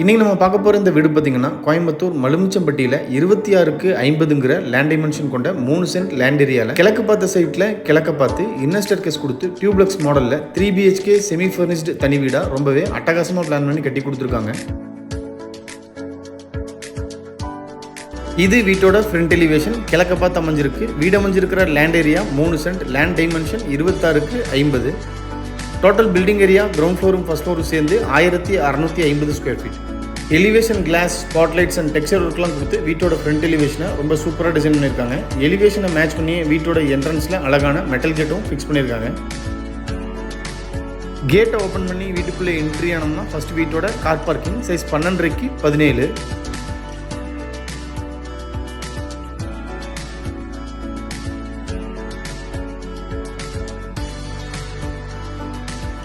இன்றைக்கி நம்ம பார்க்க போகிற இந்த வீடு பார்த்திங்கன்னா கோயம்புத்தூர் மலுமிச்சம்பட்டியில் 26க்கு 50ங்கிற லேண்ட் டைமென்ஷன் கொண்ட 3 சென்ட் லேண்ட் ஏரியாவில் கிழக்கு பார்த்த சைட்டில் கிழக்க பார்த்து இன்வெஸ்டர் கேஸ் கொடுத்து டியூப்ளெக்ஸ் மாடலில் 3 BHK செமி ஃபர்னிஷ்டு தனி வீடாக ரொம்பவே அட்டகாசமாக பிளான் பண்ணி கட்டி கொடுத்துருக்காங்க. இது வீட்டோட ஃப்ரண்ட் எலிவேஷன் கிழக்க பார்த்து அமைஞ்சிருக்கு. வீடு அமைஞ்சிருக்கிற land area 3 cent, land dimension 26க்கு 50. டோட்டல் பில்டிங் ஏரியா கிரவுண்ட் ஃப்ளோரும் ஃபர்ஸ்ட் ஃப்ளோரும் சேர்ந்து 1650 square feet. Elevation glass, spotlights and texture ஒர்க்லாம் கொடுத்து வீட்டோட ஃப்ரண்ட் எலிவேஷனை ரொம்ப சூப்பராக டிசைன் பண்ணியிருக்காங்க. எலிவேஷனை மேட்ச் பண்ணி வீட்டோட என்ட்ரன்ஸில் அழகான மெட்டல் கேட்டும் ஃபிக்ஸ் பண்ணியிருக்காங்க. கேட்டை ஓப்பன் பண்ணி வீட்டுக்குள்ளே என்ட்ரி ஆனோம்னா ஃபர்ஸ்ட் வீட்டோட கார் பார்க்கிங் சைஸ் 12க்கு 17.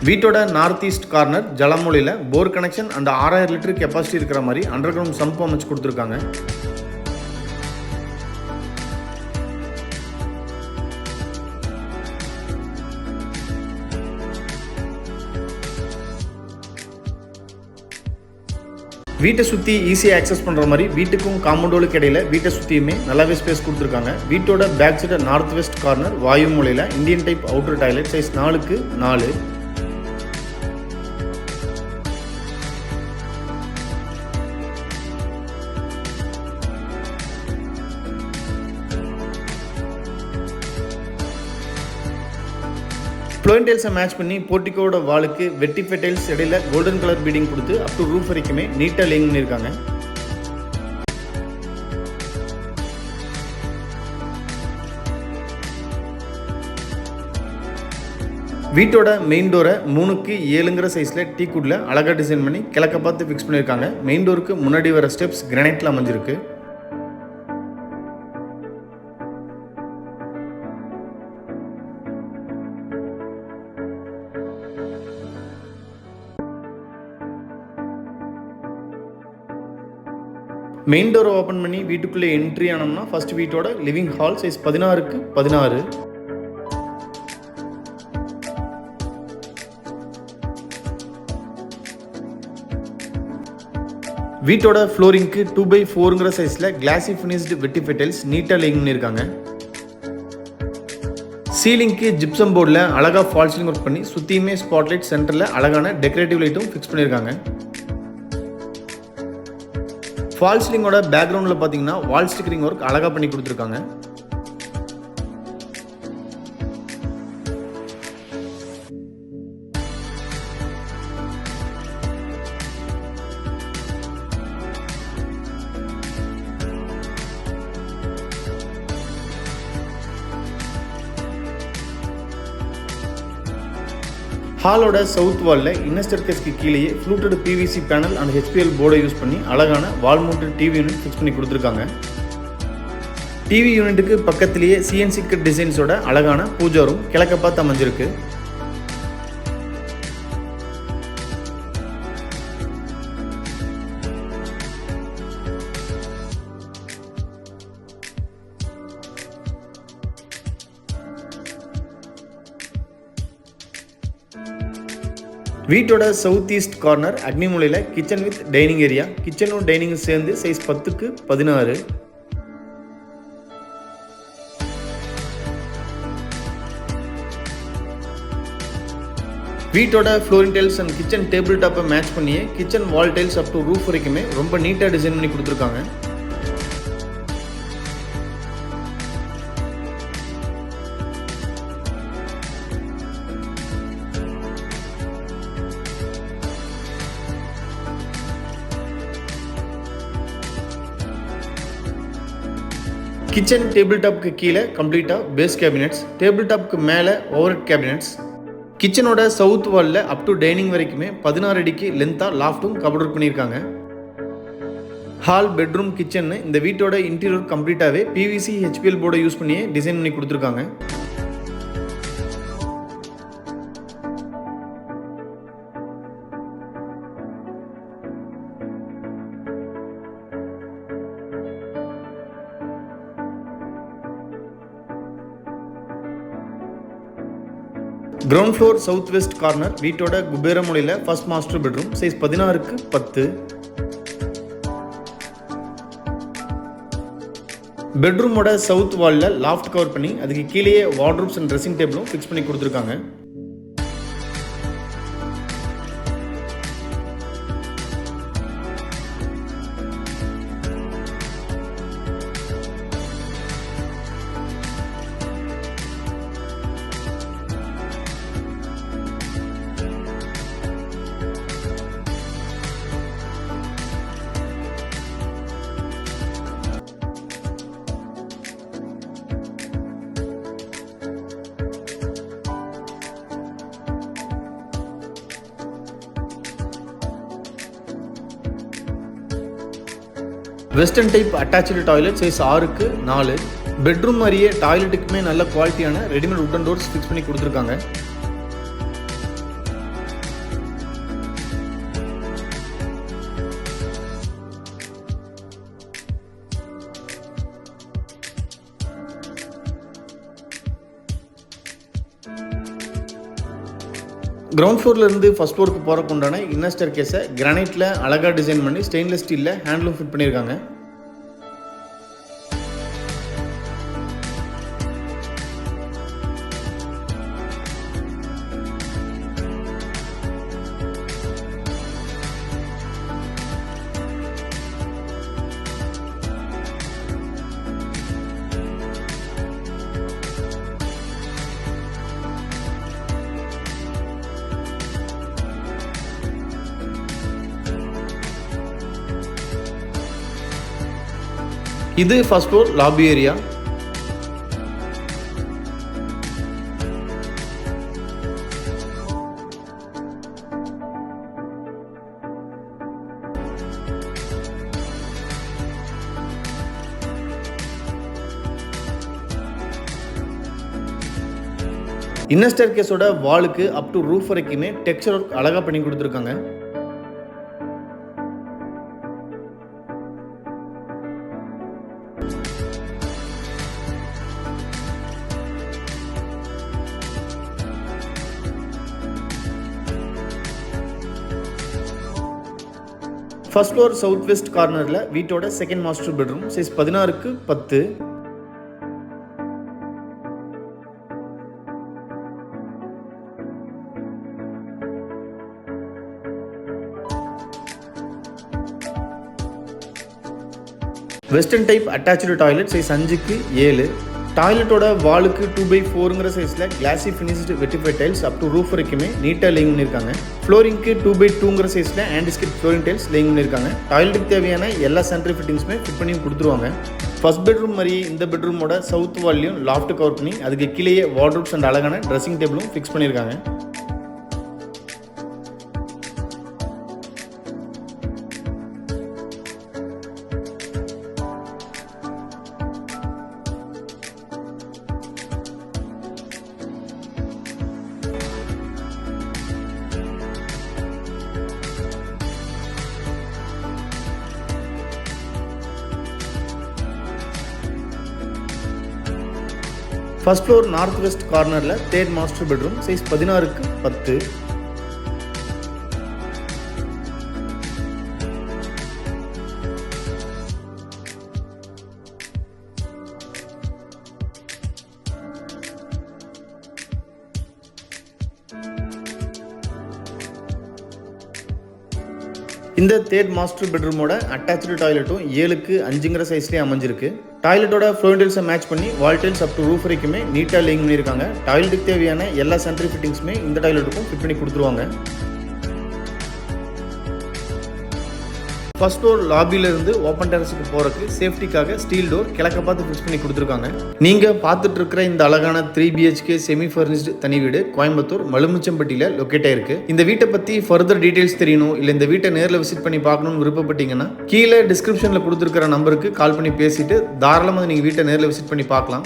வீட்டோட நார்த் ஈஸ்ட் கார்னர் ஜலமூலையில் bore connection and 6000 litre capacity இருக்கிற மாதிரி அண்டர் கிரவுண்ட் சம்ப் அமைச்சு கொடுத்துருக்காங்க. வீட்டை சுற்றி ஈஸியாக ஆக்சஸ் பண்ணுற மாதிரி வீட்டுக்கும் காம்பவுண்டுக்கு இடையில வீட்டை சுற்றியுமே நல்லாவே ஸ்பேஸ் கொடுத்துருக்காங்க. வீட்டோட back side north west corner வாயு மூலையில் Indian type outer toilet size 4க்கு 4. ஃப்ளோரிங் டைல்ஸை மேட்ச் பண்ணி போர்ட்டிகோட வாலுக்கு வெட்டிஃபை டைல்ஸ் இடையில கோல்டன் கலர் பீடிங் கொடுத்து அப் டு ரூஃப் வரைக்குமே நீட்டாக லேயிங் பண்ணியிருக்காங்க. வீட்டோட மெயின் டோரை 3க்கு 7ங்கிற சைஸில் டீக்குட்ல அழகாக டிசைன் பண்ணி கிழக்க பார்த்து ஃபிக்ஸ் பண்ணியிருக்காங்க. மெயின் டோருக்கு முன்னாடி வர ஸ்டெப்ஸ் கிரானைட்டில் அமைஞ்சிருக்கு. மெயின் டோரை ஓப்பன் பண்ணி வீட்டுக்குள்ளே என்ட்ரி ஆனோம்னா ஃபர்ஸ்ட் வீட்டோட லிவிங் ஹால் சைஸ் 16க்கு 16. வீட்டோட ஃப்ளோரிங்க்கு 2x4ங்கிற சைஸில் கிளாசி ஃபினிஷ்டு வெட்டிஃபை டைல்ஸ் நீட்டாக லேயிங் பண்ணியிருக்காங்க. சீலிங்க்கு ஜிப்சம் போர்டில் அழகாக ஃபால் சீலிங் ஒர்க் பண்ணி சுற்றியுமே ஸ்பாட்லைட் சென்டரில் அழகான டெக்கரேட்டிவ் லைட்டும் ஃபிக்ஸ் பண்ணியிருக்காங்க. ஃபால் சீலிங்கோட பேக்ரவுண்டில் பார்த்தீங்கன்னா வால் ஸ்டிக்கரிங் ஒர்க் அழகாக பண்ணி கொடுத்துருக்காங்க. ஹாலோட சவுத் வாலில் இன்னஸ்டர் கேஸ்க்கு கீழேயே fluted PVC panel and HPL போர்டை யூஸ் பண்ணி அழகான வால் மவுண்டட் டிவி யூனிட் ஃபிக்ஸ் பண்ணி கொடுத்துருக்காங்க. டிவி யூனிட்டுக்கு பக்கத்திலேயே CNC கட் டிசைன்ஸோட அழகான பூஜா ரூம் கிழக்க பார்த்து அமைஞ்சிருக்கு. வீட்டோட சவுத் ஈஸ்ட் கார்னர் அக்னி மூலையில் கிச்சன் வித் டைனிங் ஏரியா. கிச்சனும் டைனிங்கும் சேர்ந்து சைஸ் 10க்கு 16. வீட்டோட flooring tiles and kitchen table டாப்பை மேட்ச் பண்ணியே kitchen wall tiles up to roof வரைக்குமே ரொம்ப நீட்டாக டிசைன் பண்ணி கொடுத்துருக்காங்க. கிச்சன் டேபிள் டாப்க்கு கீழே கம்ப்ளீட்டாக பேஸ் கேபினெட்ஸ், டேபிள் டாப்க்கு மேலே ஓவர் கேபினெட்ஸ். கிச்சனோட சவுத் வாலில் அப் டு டைனிங் வரைக்குமே 16 அடிக்கு லென்த்தாக லாஃப்ட்டும் கபோர்ட் ஒர்க் பண்ணியிருக்காங்க. ஹால், பெட்ரூம், கிச்சன் இந்த வீட்டோட இன்டீரியர் கம்ப்ளீட்டாகவே PVC HPL போர்டை யூஸ் பண்ணியே டிசைன் பண்ணி கொடுத்துருக்காங்க. Ground floor south west corner வீட்டோட குபேர மூலையில் ஃபர்ஸ்ட் மாஸ்டர் பெட்ரூம் சைஸ் 16க்கு 10. பெட்ரூமோட சவுத் வாலில் லாஃப்ட் கவர் பண்ணி அதுக்கு கீழேயே வார்ட்ரோப்ஸ் அண்ட் ட்ரெஸ்ஸிங் டேபிளும் ஃபிக்ஸ் பண்ணி கொடுத்துருக்காங்க. Western type attach toilet size 6க்கு 4. பெட்ரூம் மாதிரியே டாய்லெட்டுக்குமே நல்ல குவாலிட்டியான ரெடிமேட் உட்டன் டோர்ஸ் ஃபிக்ஸ் பண்ணி கொடுத்துருக்காங்க. கிரவுண்ட் ஃப்ளோர்லேருந்து ஃபர்ஸ்ட் ஃப்ளோருக்கு போகிறக்கு உண்டான இன்னர் ஸ்டேர்கேஸை கிரானைட்டில் அழகாக டிசைன் பண்ணி ஸ்டெயின்லெஸ் ஸ்டீலில் ஹேண்ட்லூம் ஃபிட் பண்ணியிருக்காங்க. இது first floor lobby area. Inner ஸ்டேர்கேஸோட வாலுக்கு அப் டு ரூஃப் வரைக்குமே டெக்ஸ்சர் ஒர்க் அழகாக பண்ணி கொடுத்துருக்காங்க. ஃபர்ஸ்ட் ஃப்ளோர் சவுத் வெஸ்ட் கார்னரில் வீட்டோட செகண்ட் மாஸ்டர் பெட்ரூம் சைஸ் 16க்கு 10. Western type attach toilet size 5க்கு 7. டாய்லெட்டோட வாலுக்கு 2x4ங்கிற சைஸில் glossy finished vitrified tiles up to roof வரைக்குமே நீட்டாக லேயிங் பண்ணியிருக்காங்க. ஃப்ளோரிங்க்கு 2x2ங்கிற சைஸில் ஆன்டிஸ்கிட் ஃப்ளோரிங் டைல்ஸ் லேயிங் பண்ணியிருக்காங்க. டாய்லெட்டுக்கு தேவையான எல்லா சானிட்டரி ஃபிட்டிங்ஸுமே ஃபிட் பண்ணி கொடுத்துருவாங்க. ஃபர்ஸ்ட் பெட்ரூம் மாதிரியே இந்த பெட்ரூமோட சவுத் வால்லையும் லாஃப்ட் கவர் பண்ணி அதுக்கு கீழேயே வார்ட்ரோப்ஸ் அண்ட் அழகான ட்ரெஸ்ஸிங் டேபிளும் ஃபிக்ஸ் பண்ணியிருக்காங்க. ஃபர்ஸ்ட் ஃப்ளோர் நார்த் வெஸ்ட் கார்னரில் தேர்ட் மாஸ்டர் பெட்ரூம் சைஸ் 16க்கு 10. இந்த தேர்ட் மாஸ்டர் பெட்ரூமோட அட்டாச்சு டாய்லெட்டும் 7க்கு 5ங்கிற சைஸ்லேயே அமைஞ்சிருக்கு. டாய்லெட்டோட ஃப்ளோர் டைல்ஸை மேட்ச் பண்ணி வால் டைல்ஸ் அப் டு ரூஃப் வரைக்குமே நீட்டாக லேயிங் பண்ணியிருக்காங்க. டாய்லெட்டுக்கு தேவையான எல்லா சானிட்டரி ஃபிட்டிங்ஸுமே இந்த டாய்லெட்டுக்கும் ஃபிட் பண்ணி கொடுத்துருவாங்க. ஃபர்ஸ்ட் ஃப்ளோர் லாபியிலிருந்து ஓப்பன் டெரஸுக்கு போகிறதுக்கு சேஃப்டிக்காக ஸ்டீல் டோர் கிழக்க பார்த்து ஃபிக்ஸ் பண்ணி கொடுத்துருக்காங்க. நீங்கள் பார்த்துட்டு இருக்கிற இந்த அழகான 3 BHK செமி ஃபர்னிஷ்டு தனி வீடு கோயம்புத்தூர் மலுமிச்சம்பட்டியில் லொக்கேட் ஆயிருக்கு. இந்த வீட்டை பற்றி ஃபர்தர் டீட்டெயில்ஸ் தெரியணும் இல்லை இந்த வீட்டை நேரில் விசிட் பண்ணி பார்க்கணும்னு விருப்பப்பட்டீங்கன்னா கீழே டிஸ்கிரிப்ஷனில் கொடுத்துருக்கிற நம்பருக்கு கால் பண்ணி பேசிட்டு தாராளமாக நீங்கள் வீட்டை நேரில் விசிட் பண்ணி பார்க்கலாம்.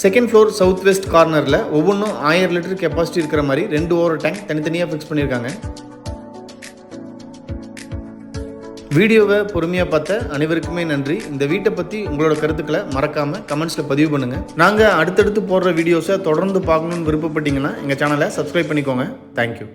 செகண்ட் ஃப்ளோர் சவுத் வெஸ்ட் கார்னரில் ஒவ்வொன்றும் 1000 லிட்டர் கெப்பாசிட்டி இருக்கிற மாதிரி 2 ஓவர் டேங்க் தனித்தனியாக ஃபிக்ஸ் பண்ணியிருக்காங்க. வீடியோவை பொறுமையாக பார்த்த அனைவருக்குமே நன்றி. இந்த வீட்டை பற்றி உங்களோட கருத்துக்களை மறக்காமல் கமெண்ட்ஸில் பதிவு பண்ணுங்கள். நாங்கள் அடுத்தடுத்து போடுற வீடியோஸை தொடர்ந்து பார்க்கணுன்னு விருப்பப்பட்டீங்கன்னா எங்கள் சேனலை சப்ஸ்கிரைப் பண்ணிக்கோங்க. தேங்க்யூ.